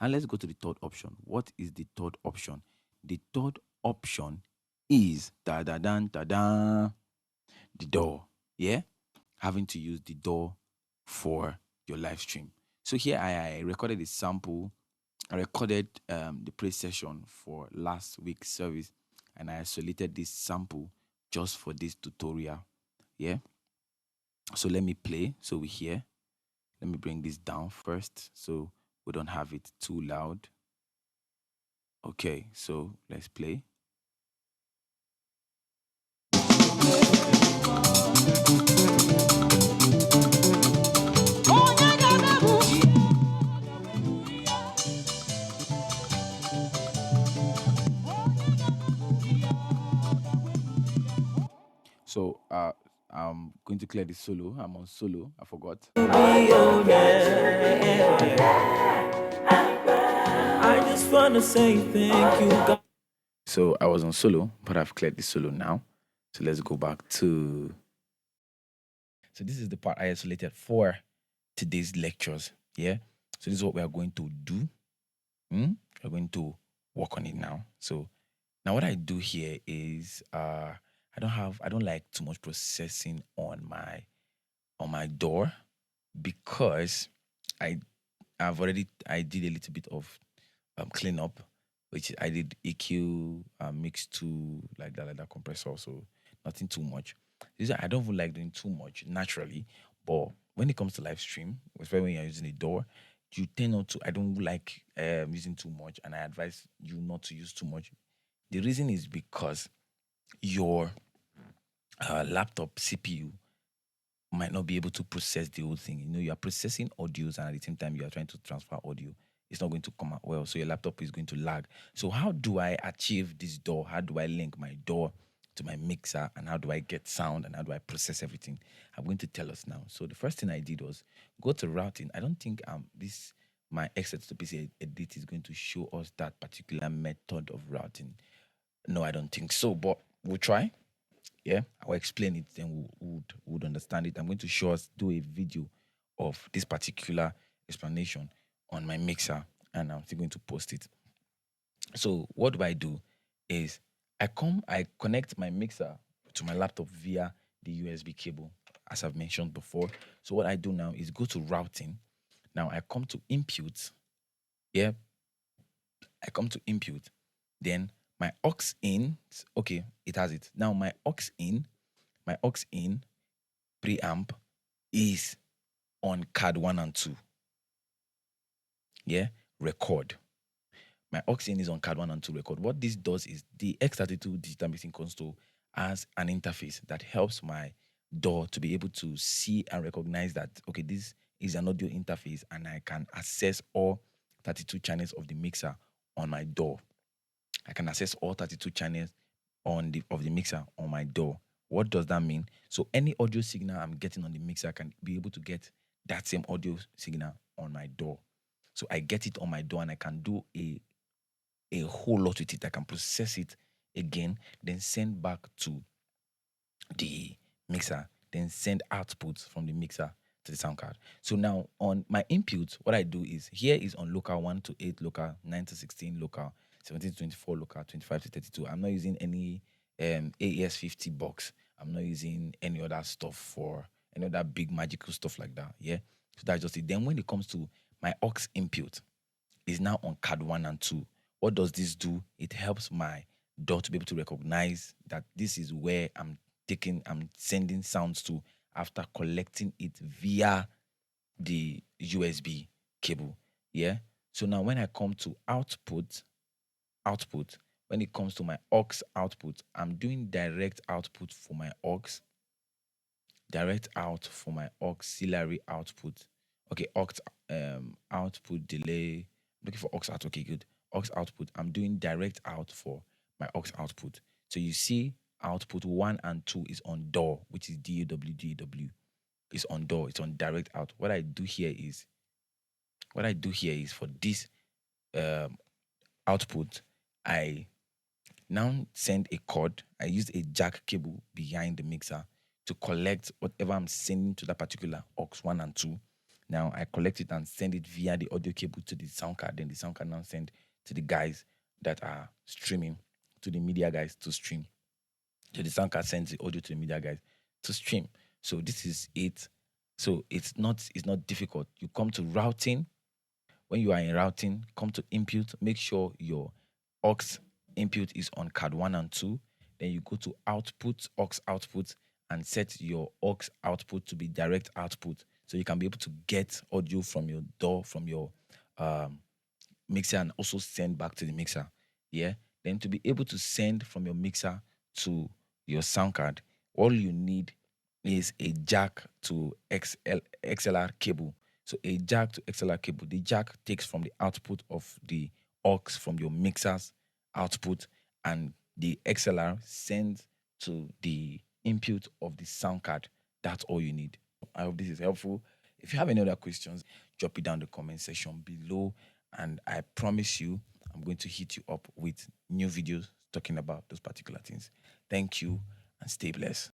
And let's go to the third option. What is the third option? The third option is da da dan da da the door. Yeah, having to use the door for your live stream. So here I recorded a sample. I recorded the praise session for last week's service, and I isolated this sample just for this tutorial. Yeah. So let me play. So we hear. Let me bring this down first so we don't have it too loud. Okay, so let's play. So I'm going to clear the solo. I'm on solo. I forgot. I just wanna say thank you, God. So I was on solo, but I've cleared the solo now. So let's go back to. So this is the part I isolated for today's lectures. Yeah. So this is what we are going to do. We're going to work on it now. So now what I do here is I don't like too much processing on my door because I did a little bit of cleanup, which I did EQ mix to like that compressor, so nothing too much. I don't even like doing too much naturally, but when it comes to live stream, especially when you're using a door, you tend not to. I don't like using too much, and I advise you not to use too much. The reason is because your laptop CPU might not be able to process the whole thing. You are processing audios, and at the same time you are trying to transfer audio. It's not going to come out well, so your laptop is going to lag. So how do I achieve this door? How do I link my door to my mixer, and how do I get sound, and how do I process everything? I'm going to tell us now. So the first thing I did was go to routing. I don't think this my X to PC edit is going to show us that particular method of routing. No, I don't think so, but we'll try. Yeah, I'll explain it, then we would understand it. I'm going to show us do a video of this particular explanation on my mixer, and I'm still going to post it. So what do I do is I connect my mixer to my laptop via the USB cable, as I've mentioned before. So what I do now is go to routing. Now I come to input. Yeah, I come to input. Then my aux in. Okay, it has it. Now my aux in preamp is on card 1 and 2. Yeah, record. My aux in is on card 1 and 2 record. What this does is the X32 digital mixing console has an interface that helps my DAW to be able to see and recognize that, okay, this is an audio interface and I can access all 32 channels of the mixer on my DAW. I can access all 32 channels of the mixer on my DAW. What does that mean? So any audio signal I'm getting on the mixer, I can be able to get that same audio signal on my DAW. So I get it on my DAW and I can do a whole lot with it. I can process it again, then send back to the mixer, then send outputs from the mixer to the sound card. So now on my input, what I do is here is on local 1 to 8, local 9 to 16, local 17 to 24, local 25 to 32. I'm not using any AES50 box. I'm not using any other stuff for any other big magical stuff like that. Yeah. So that's just it. Then when it comes to my aux input, is now on card 1 and 2. What does this do? It helps my DAW to be able to recognize that this is where I'm sending sounds to after collecting it via the USB cable. Yeah. So now when I come to output, when it comes to my aux output, I'm doing direct output for my aux, direct out for my auxiliary output. Okay, aux output delay. Looking for aux out. Okay, good. Aux output. I'm doing direct out for my aux output. So you see output 1 and 2 is on DAW, which is DAW. It's on DAW. It's on direct out. What I do here is for this output, I now send a cord. I use a jack cable behind the mixer to collect whatever I'm sending to that particular aux 1 and 2. Now I collect it and send it via the audio cable to the sound card. Then the sound card now send to the guys that are streaming, to the media guys to stream. So the sound card sends the audio to the media guys to stream. So this is it. So it's not difficult. You come to routing. When you are in routing, come to input. Make sure your aux input is on card 1 and 2. Then you go to output, aux output, and set your aux output to be direct output. So you can be able to get audio from your door, from your um, mixer, and also send back to the mixer. Yeah. Then to be able to send from your mixer to your sound card, all you need is a jack to XLR cable. So a jack to XLR cable. The jack takes from the output of the aux from your mixer's output, and the XLR sends to the input of the sound card. That's all you need. I hope this is helpful. If you have any other questions, drop it down in the comment section below. And I promise you, I'm going to hit you up with new videos talking about those particular things. Thank you and stay blessed.